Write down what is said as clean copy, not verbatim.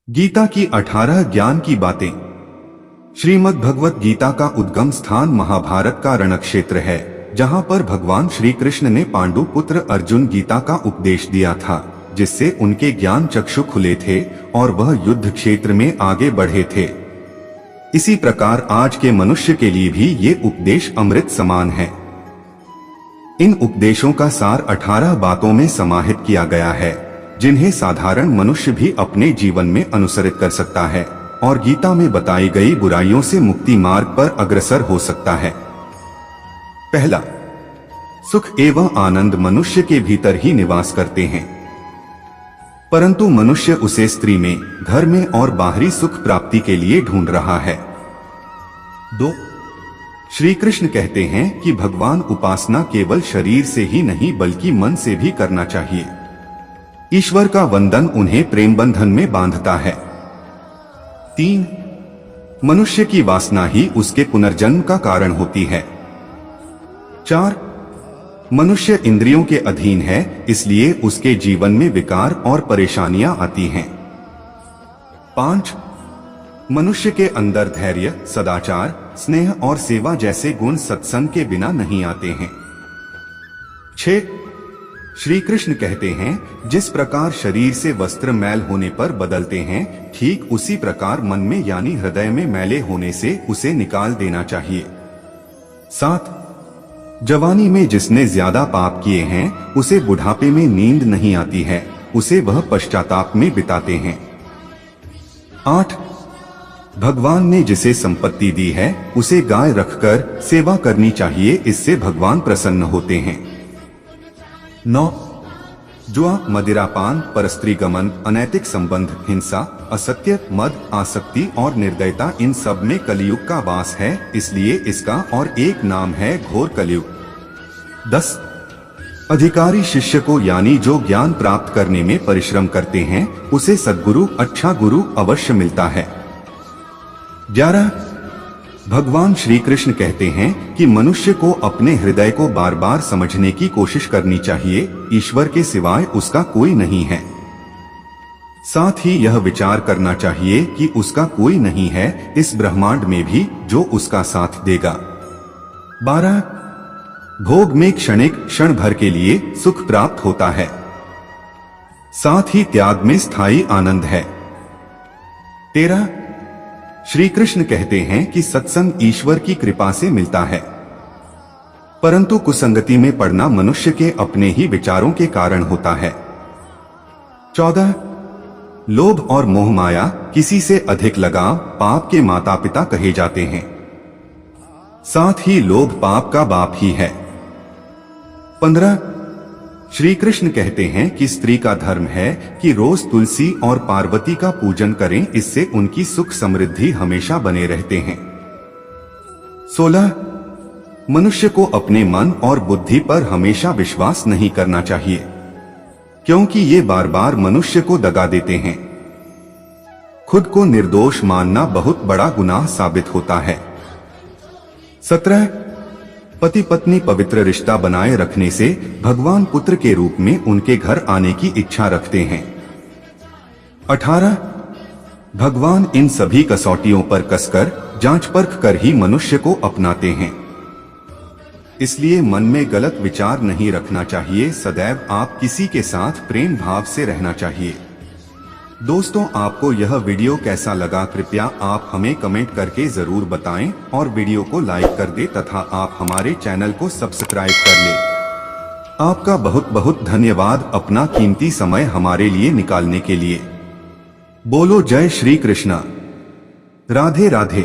गीता की 18 ज्ञान की बातें। श्रीमद् भगवत गीता का उद्गम स्थान महाभारत का रणक्षेत्र है, जहां पर भगवान श्री कृष्ण ने पांडु पुत्र अर्जुन गीता का उपदेश दिया था, जिससे उनके ज्ञान चक्षु खुले थे और वह युद्ध क्षेत्र में आगे बढ़े थे। इसी प्रकार आज के मनुष्य के लिए भी ये उपदेश अमृत समान है। इन उपदेशों का सार 18 बातों में समाहित किया गया है, जिन्हें साधारण मनुष्य भी अपने जीवन में अनुसरित कर सकता है और गीता में बताई गई बुराइयों से मुक्ति मार्ग पर अग्रसर हो सकता है। पहला, सुख एवं आनंद मनुष्य के भीतर ही निवास करते हैं, परंतु मनुष्य उसे स्त्री में, घर में और बाहरी सुख प्राप्ति के लिए ढूंढ रहा है। 2, श्री कृष्ण कहते हैं कि भगवान उपासना केवल शरीर से ही नहीं बल्कि मन से भी करना चाहिए। ईश्वर का वंदन उन्हें प्रेम बंधन में बांधता है। 3, मनुष्य की वासना ही उसके पुनर्जन्म का कारण होती है। 4, मनुष्य इंद्रियों के अधीन है, इसलिए उसके जीवन में विकार और परेशानियां आती हैं। 5, मनुष्य के अंदर धैर्य, सदाचार, स्नेह और सेवा जैसे गुण सत्संग के बिना नहीं आते हैं। 6, श्री कृष्ण कहते हैं, जिस प्रकार शरीर से वस्त्र मैल होने पर बदलते हैं, ठीक उसी प्रकार मन में यानी हृदय में मैले होने से उसे निकाल देना चाहिए। 7, जवानी में जिसने ज्यादा पाप किए हैं, उसे बुढ़ापे में नींद नहीं आती है, उसे वह पश्चाताप में बिताते हैं। 8, भगवान ने जिसे संपत्ति दी है, उसे गाय रखकर सेवा करनी चाहिए, इससे भगवान प्रसन्न होते हैं। 9, जुआ, मदिरापान, परस्त्री गमन, अनैतिक संबंध, हिंसा, असत्य, मद, आसक्ति और निर्दयता, इन सब में कलियुग का वास है, इसलिए इसका और एक नाम है घोर कलियुग। 10, अधिकारी शिष्य को यानी जो ज्ञान प्राप्त करने में परिश्रम करते हैं, उसे सद्गुरु, अच्छा गुरु अवश्य मिलता है। 11, भगवान श्री कृष्ण कहते हैं कि मनुष्य को अपने हृदय को बार बार समझने की कोशिश करनी चाहिए, ईश्वर के सिवाय उसका कोई नहीं है। साथ ही यह विचार करना चाहिए कि उसका कोई नहीं है इस ब्रह्मांड में भी जो उसका साथ देगा। 12, भोग में क्षणिक क्षण भर के लिए सुख प्राप्त होता है, साथ ही त्याग में स्थायी आनंद है। 13, श्री कृष्ण कहते हैं कि सत्संग ईश्वर की कृपा से मिलता है, परंतु कुसंगति में पड़ना मनुष्य के अपने ही विचारों के कारण होता है। 14, लोभ और मोह माया, किसी से अधिक लगाव पाप के माता पिता कहे जाते हैं, साथ ही लोभ पाप का बाप ही है। 15, श्री कृष्ण कहते हैं कि स्त्री का धर्म है कि रोज तुलसी और पार्वती का पूजन करें, इससे उनकी सुख समृद्धि हमेशा बने रहते हैं। 16, मनुष्य को अपने मन और बुद्धि पर हमेशा विश्वास नहीं करना चाहिए, क्योंकि ये बार बार मनुष्य को दगा देते हैं। खुद को निर्दोष मानना बहुत बड़ा गुनाह साबित होता है। 17, पति पत्नी पवित्र रिश्ता बनाए रखने से भगवान पुत्र के रूप में उनके घर आने की इच्छा रखते हैं। 18, भगवान इन सभी कसौटियों पर कसकर जांच परख कर ही मनुष्य को अपनाते हैं, इसलिए मन में गलत विचार नहीं रखना चाहिए, सदैव आप किसी के साथ प्रेम भाव से रहना चाहिए। दोस्तों, आपको यह वीडियो कैसा लगा, कृपया आप हमें कमेंट करके जरूर बताएं और वीडियो को लाइक कर दें तथा आप हमारे चैनल को सब्सक्राइब कर लें। आपका बहुत बहुत धन्यवाद अपना कीमती समय हमारे लिए निकालने के लिए। बोलो जय श्री कृष्ण। राधे राधे।